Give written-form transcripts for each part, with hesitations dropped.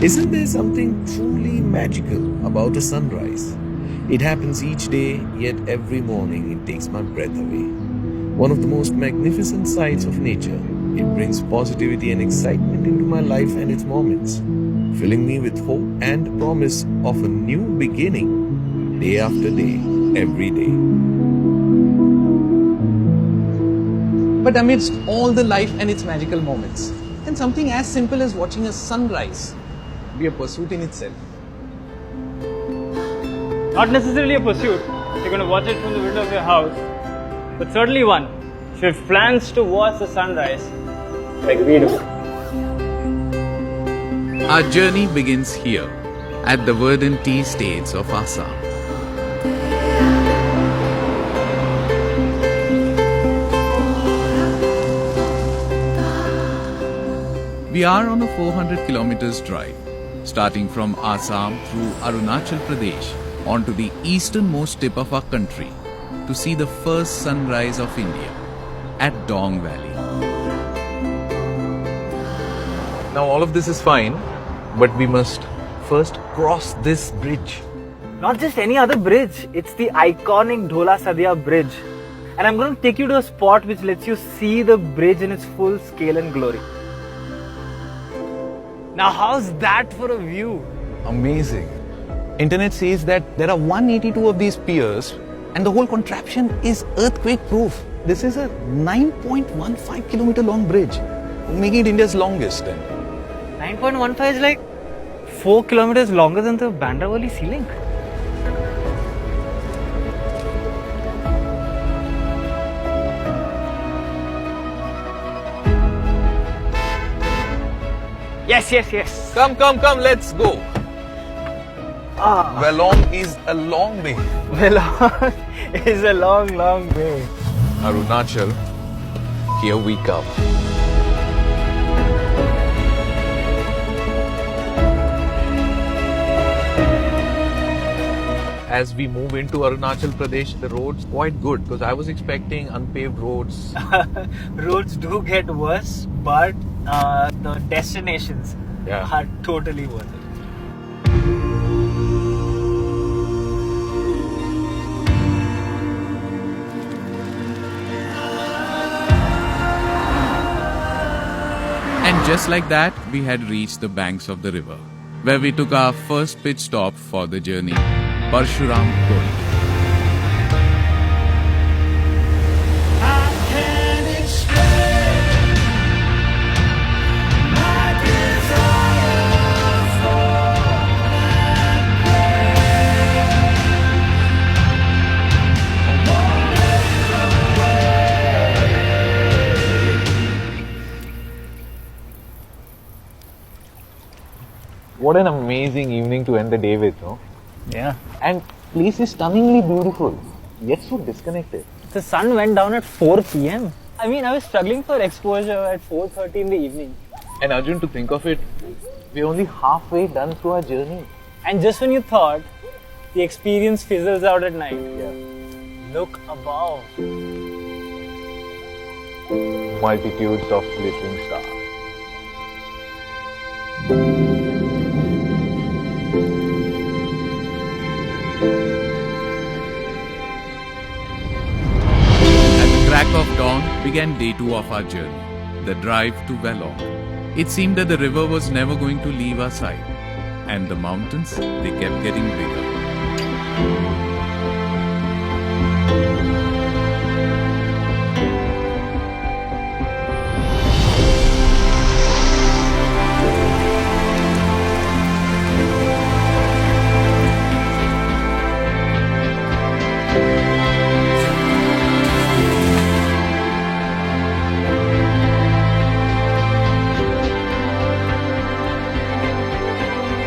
Isn't there something truly magical about a sunrise? It happens each day, yet every morning it takes my breath away. One of the most magnificent sights of nature, it brings positivity and excitement into my life and its moments, filling me with hope and promise of a new beginning, day after day, every day. But amidst all the life and its magical moments, can something as simple as watching a sunrise be a pursuit in itself? Not necessarily a pursuit, you're going to watch it from the window of your house, but certainly one. If you have plans to watch the sunrise, like we do. Our journey begins here, at the verdant tea estates of Assam. We are on a 400 kilometers drive, starting from Assam through Arunachal Pradesh onto the easternmost tip of our country to see the first sunrise of India at Dong Valley. Now, all of this is fine, but we must first cross this bridge. Not just any other bridge, it's the iconic Dhola Sadia bridge. And I'm going to take you to a spot which lets you see the bridge in its full scale and glory. Now, how's that for a view? Amazing. Internet says that there are 182 of these piers and the whole contraption is earthquake proof. This is a 9.15 kilometer long bridge, making it India's longest. 9.15 is like 4 kilometers longer than the Bandravali Sea Link. Yes. Come, let's go. Valong is a long way. Valong is a long way. Arunachal, here we come. As we move into Arunachal Pradesh, the road's quite good because I was expecting unpaved roads. Roads do get worse, but the destinations are totally worth it. And just like that, we had reached the banks of the river, where we took our first pit stop for the journey, Parshuram Kund. What an amazing evening to end the day with, no? Yeah. And place is stunningly beautiful, yet so disconnected. The sun went down at 4 p.m. I mean, I was struggling for exposure at 4:30 in the evening. And Arjun, to think of it, we're only halfway done through our journey. And just when you thought the experience fizzles out at night, look above. Multitudes of glittering stars. At the crack of dawn began day 2 of our journey, the drive to Valong. It seemed that the river was never going to leave our side, and the mountains, they kept getting bigger.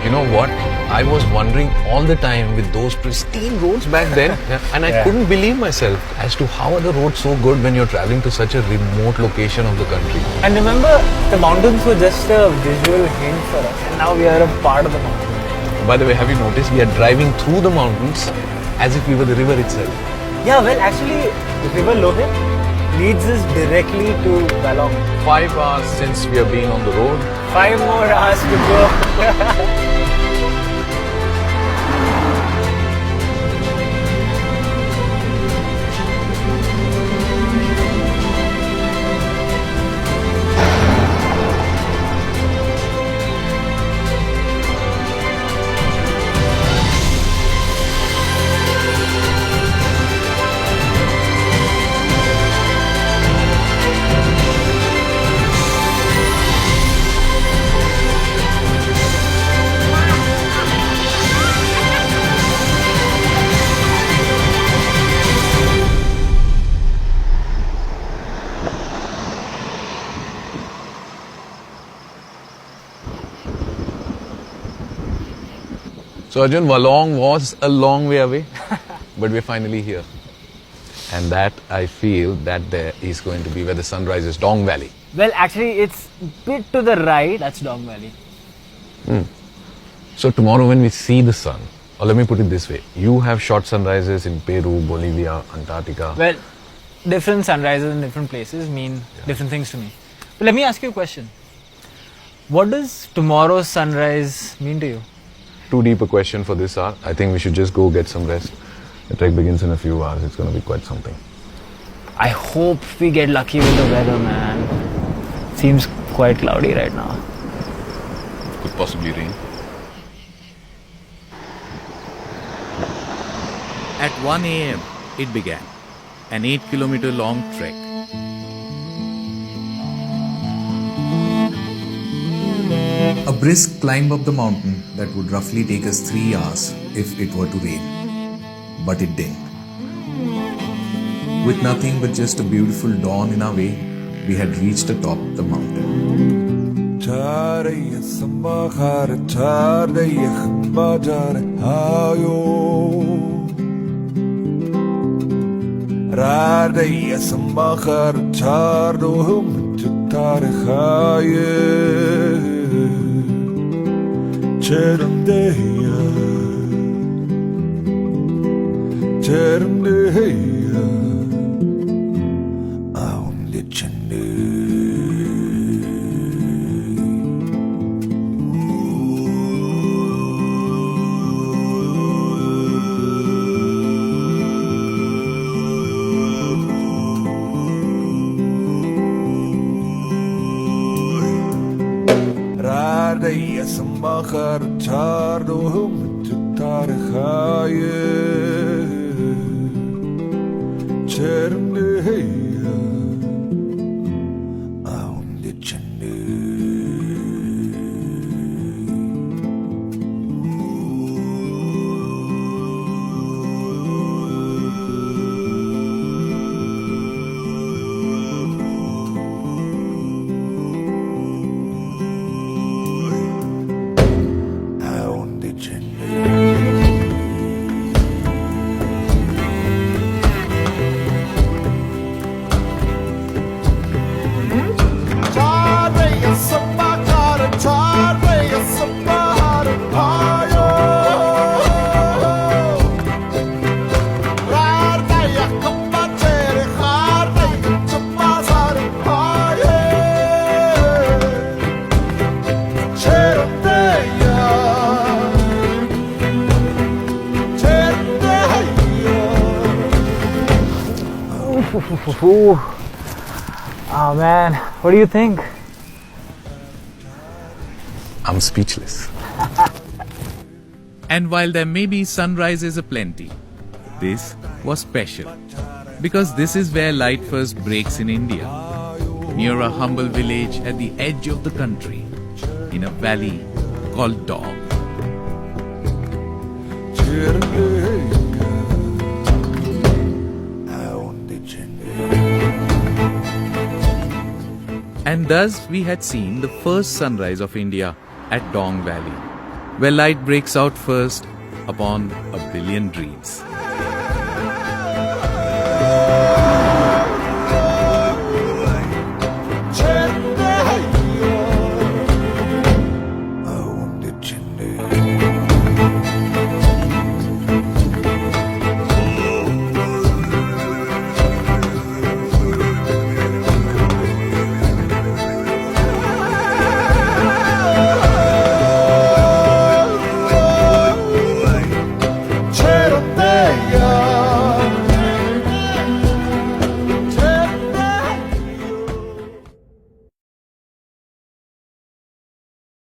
You know what? I was wondering all the time with those pristine roads back then, and I couldn't believe myself as to how are the roads so good when you're traveling to such a remote location of the country. And remember, the mountains were just a visual hint for us, and now we are a part of the mountain. By the way, have you noticed we are driving through the mountains as if we were the river itself? Yeah, well, actually, the river Lohit leads us directly to Valong. 5 hours since we have been on the road, 5 more hours to go. So Arjun, Walong was a long way away, but we're finally here. And that, I feel, that there is going to be where the sun rises, Dong Valley. Well, actually, it's a bit to the right. That's Dong Valley. So tomorrow when we see the sun, or let me put it this way, you have shot sunrises in Peru, Bolivia, Antarctica. Well, different sunrises in different places mean different things to me. But let me ask you a question. What does tomorrow's sunrise mean to you? Too deep a question for this hour. I think we should just go get some rest. The trek begins in a few hours. It's going to be quite something. I hope we get lucky with the weather, man. Seems quite cloudy right now. Could possibly rain. At 1 a.m., it began. An 8-kilometer long trek. A brisk climb up the mountain that would roughly take us 3 hours if it were to rain. But it didn't. With nothing but just a beautiful dawn in our way, we had reached atop the mountain. Oh man, what do you think? I'm speechless. And while there may be sunrises aplenty, this was special. Because this is where light first breaks in India. Near a humble village at the edge of the country, in a valley called Dong. And thus we had seen the first sunrise of India at Dong Valley, where light breaks out first upon a billion dreams.